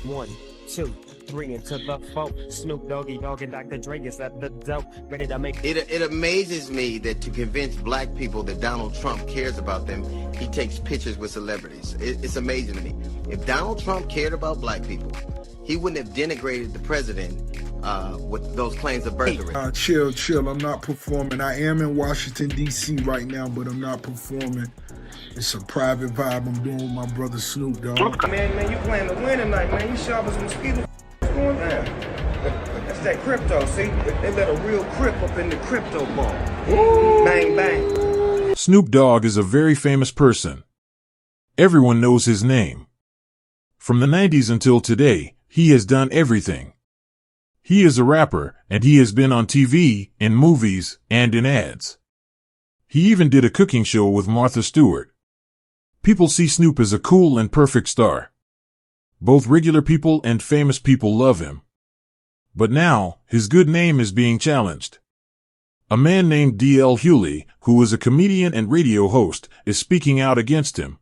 1, 2, 3 into the 4. Snoop Doggy Dogg and Dr. Dre is at the dope. Ready to make It amazes me that to convince black people that Donald Trump cares about them, he takes pictures with celebrities. It's amazing to me. If Donald Trump cared about black people, he wouldn't have denigrated the president with those claims of birthright. Chill. I'm not performing. I am in Washington, D.C. right now, but I'm not performing. It's a private vibe I'm doing with my brother Snoop Dogg. Man, you playing to win tonight, man. You sharp as a mosquito. What's going down? That's that crypto, see? They let a real crip up in the crypto ball. Bang, bang. Snoop Dogg is a very famous person. Everyone knows his name. From the 90s until today, he has done everything. He is a rapper, and he has been on TV, in movies, and in ads. He even did a cooking show with Martha Stewart. People see Snoop as a cool and perfect star. Both regular people and famous people love him. But now, his good name is being challenged. A man named D.L. Hughley, who is a comedian and radio host, is speaking out against him.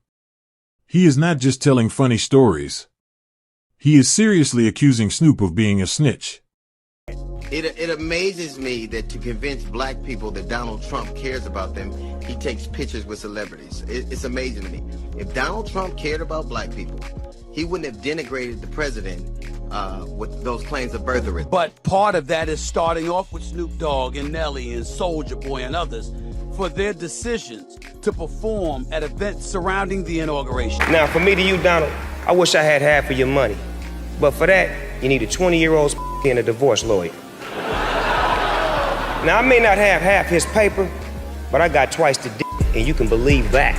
He is not just telling funny stories. He is seriously accusing Snoop of being a snitch. It amazes me that to convince black people that Donald Trump cares about them, he takes pictures with celebrities. It's amazing to me. If Donald Trump cared about black people, he wouldn't have denigrated the president with those claims of birthright. But part of that is starting off with Snoop Dogg and Nelly and Soulja Boy and others for their decisions to perform at events surrounding the inauguration. Now, for me to you, Donald, I wish I had half of your money. But for that, you need a 20-year-old and a divorce lawyer. Now, I may not have half his paper, but I got twice the dick, and you can believe that.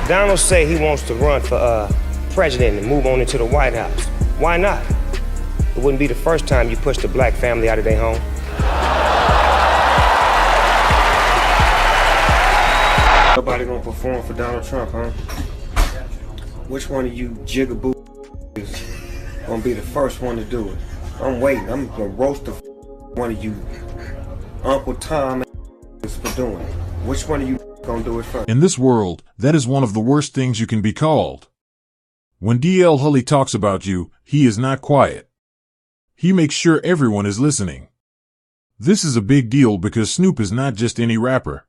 Donald say he wants to run for president and move on into the White House. Why not? It wouldn't be the first time you pushed a black family out of their home. Nobody gonna perform for Donald Trump, huh? Which one of you jigaboo is gonna be the first one to do it? I'm waiting. I'm gonna roast the one of you Uncle Tom for doing it. Which one of you gonna do it first? In this world, that is one of the worst things you can be called. When D.L. Hughley talks about you, he is not quiet. He makes sure everyone is listening. This is a big deal because Snoop is not just any rapper.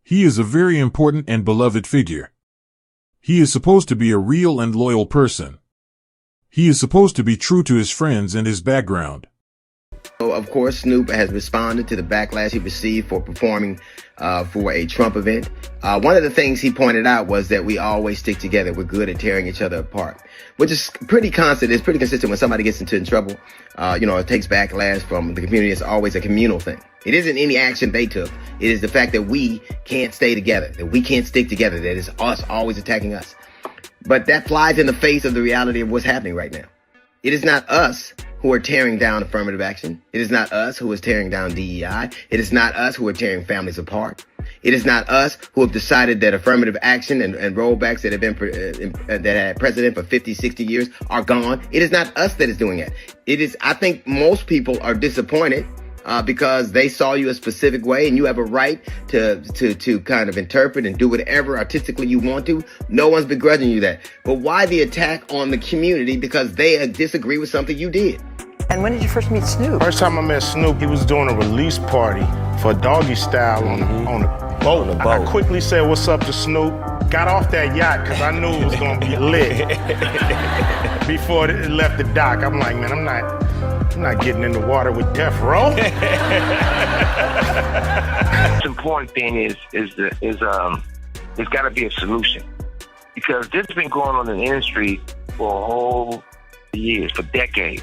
He is a very important and beloved figure. He is supposed to be a real and loyal person. He is supposed to be true to his friends and his background. So, of course, Snoop has responded to the backlash he received for performing for a Trump event. One of the things he pointed out was that we always stick together. We're good at tearing each other apart, which is pretty constant. It's pretty consistent when somebody gets into trouble. It takes backlash from the community. It's always a communal thing. It isn't any action they took. It is the fact that we can't stay together, that we can't stick together, that it's us always attacking us. But that flies in the face of the reality of what's happening right now. It is not us who are tearing down affirmative action. It is not us who is tearing down DEI. It is not us who are tearing families apart. It is not us who have decided that affirmative action and rollbacks that have been that had precedent for 50, 60 years are gone. It is not us that is doing it. It is, I think most people are disappointed because they saw you a specific way, and you have a right to kind of interpret and do whatever artistically you want to. No one's begrudging you that. But why the attack on the community because they disagree with something you did? And when did you first meet Snoop? First time I met Snoop, he was doing a release party for Doggy Style on a boat. I quickly said, "What's up?" to Snoop. Got off that yacht because I knew it was going to be lit before it left the dock. I'm like, man, I'm not getting in the water with Death Row. The important thing is there's got to be a solution, because this has been going on in the industry for a whole years, for decades.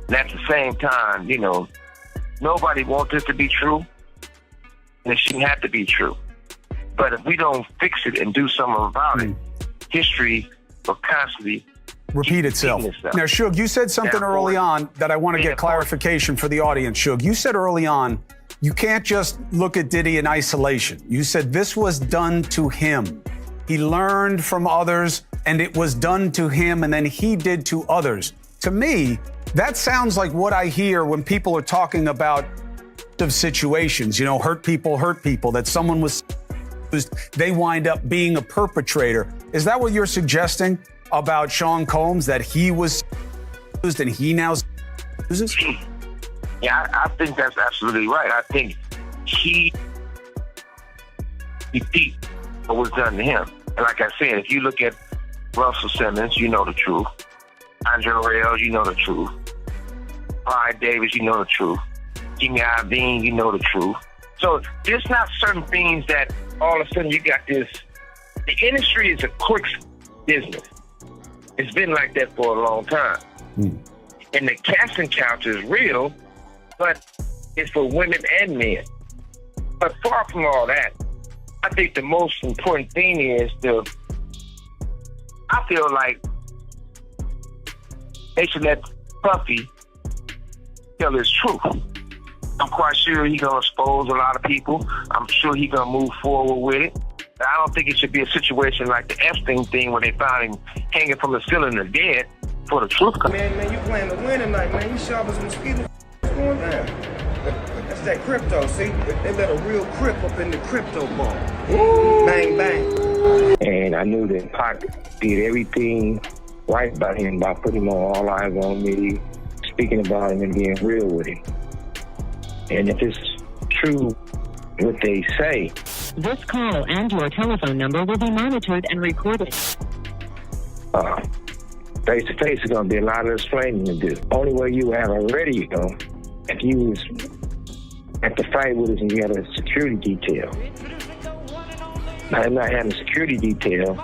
And at the same time, nobody wants this to be true, and it shouldn't have to be true. But if we don't fix it and do something about it, history will constantly repeat itself. Now, Suge, you said something early on that I want to get clarification for the audience. Suge, you said early on, you can't just look at Diddy in isolation. You said this was done to him. He learned from others, and it was done to him, and then he did to others. To me, that sounds like what I hear when people are talking about situations, hurt people, that someone was, they wind up being a perpetrator. Is that what you're suggesting? about Sean Combs that he was used and he now uses? Yeah, I think that's absolutely right. I think he beat what was done to him. And like I said, if you look at Russell Simmons, you know the truth. Andre Rell, you know the truth. Clyde Davis, you know the truth. Jimmy Iovine, you know the truth. So there's not certain things that all of a sudden you got this. The industry is a quick business. It's been like that for a long time. And the casting couch is real, but it's for women and men. But far from all that, I think the most important thing is I feel like they should let Puffy tell his truth. I'm quite sure he's going to expose a lot of people. I'm sure he's going to move forward with it. But I don't think it should be a situation like the Epstein thing where they found him hanging from the ceiling or dead for the truth. Man, you playing to win tonight, man. You sharp as a mosquito. What's going down? That's that crypto, see? They let a real crip up in the crypto ball. Bang, bang. And I knew that Pac did everything right by him by putting him on All Eyes on Me, speaking about him and being real with him. And if it's true what they say, this call and your telephone number will be monitored and recorded. Face to face is going to be a lot of explaining to do. Only way you have a radio if you was at the fight with us and you had a security detail. Now, I'm not having a security detail.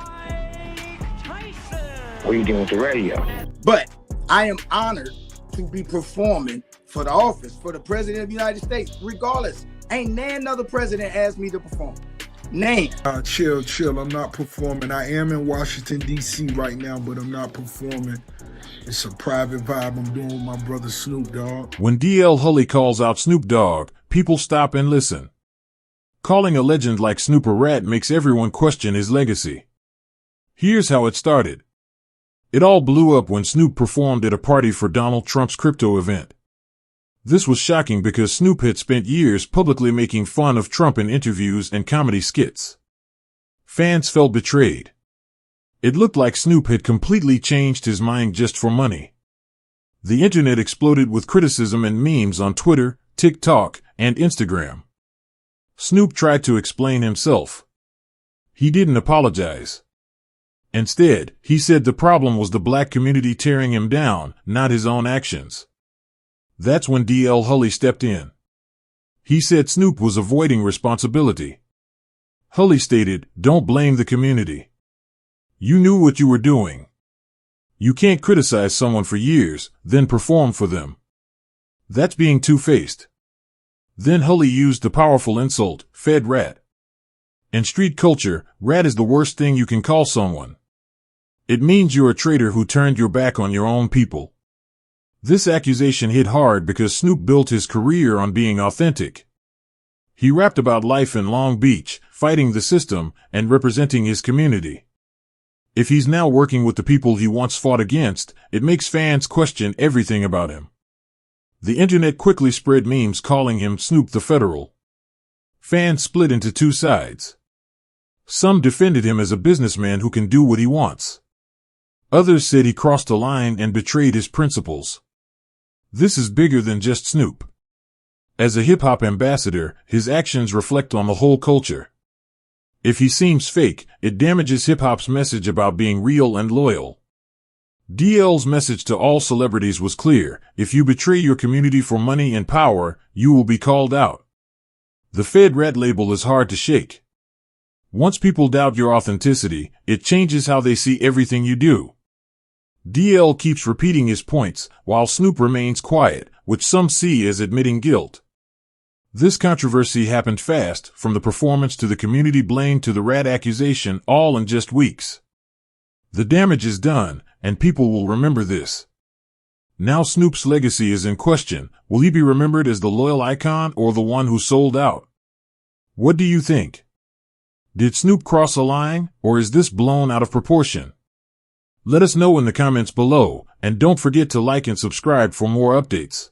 What are you doing with the radio? But I am honored to be performing for the office, for the President of the United States, regardless. Ain't none other president asked me to perform. Name. Chill. I'm not performing. I am in Washington, D.C. right now, but I'm not performing. It's a private vibe I'm doing with my brother Snoop Dogg. When DL Hughley calls out Snoop Dogg, people stop and listen. Calling a legend like Snoop a rat makes everyone question his legacy. Here's how it started. It all blew up when Snoop performed at a party for Donald Trump's crypto event. This was shocking because Snoop had spent years publicly making fun of Trump in interviews and comedy skits. Fans felt betrayed. It looked like Snoop had completely changed his mind just for money. The internet exploded with criticism and memes on Twitter, TikTok, and Instagram. Snoop tried to explain himself. He didn't apologize. Instead, he said the problem was the black community tearing him down, not his own actions. That's when DL Hughley stepped in. He said Snoop was avoiding responsibility. Hughley stated, "Don't blame the community. You knew what you were doing. You can't criticize someone for years, then perform for them. That's being two-faced." Then Hughley used the powerful insult, "Fed rat." In street culture, rat is the worst thing you can call someone. It means you're a traitor who turned your back on your own people. This accusation hit hard because Snoop built his career on being authentic. He rapped about life in Long Beach, fighting the system, and representing his community. If he's now working with the people he once fought against, it makes fans question everything about him. The internet quickly spread memes calling him Snoop the Federal. Fans split into two sides. Some defended him as a businessman who can do what he wants. Others said he crossed a line and betrayed his principles. This is bigger than just Snoop. As a hip-hop ambassador, his actions reflect on the whole culture. If he seems fake, it damages hip-hop's message about being real and loyal. DL's message to all celebrities was clear: if you betray your community for money and power, you will be called out. The Fed Rat label is hard to shake. Once people doubt your authenticity, it changes how they see everything you do. DL keeps repeating his points, while Snoop remains quiet, which some see as admitting guilt. This controversy happened fast, from the performance to the community blame to the rat accusation, all in just weeks. The damage is done, and people will remember this. Now Snoop's legacy is in question. Will he be remembered as the loyal icon or the one who sold out? What do you think? Did Snoop cross a line, or is this blown out of proportion? Let us know in the comments below, and don't forget to like and subscribe for more updates.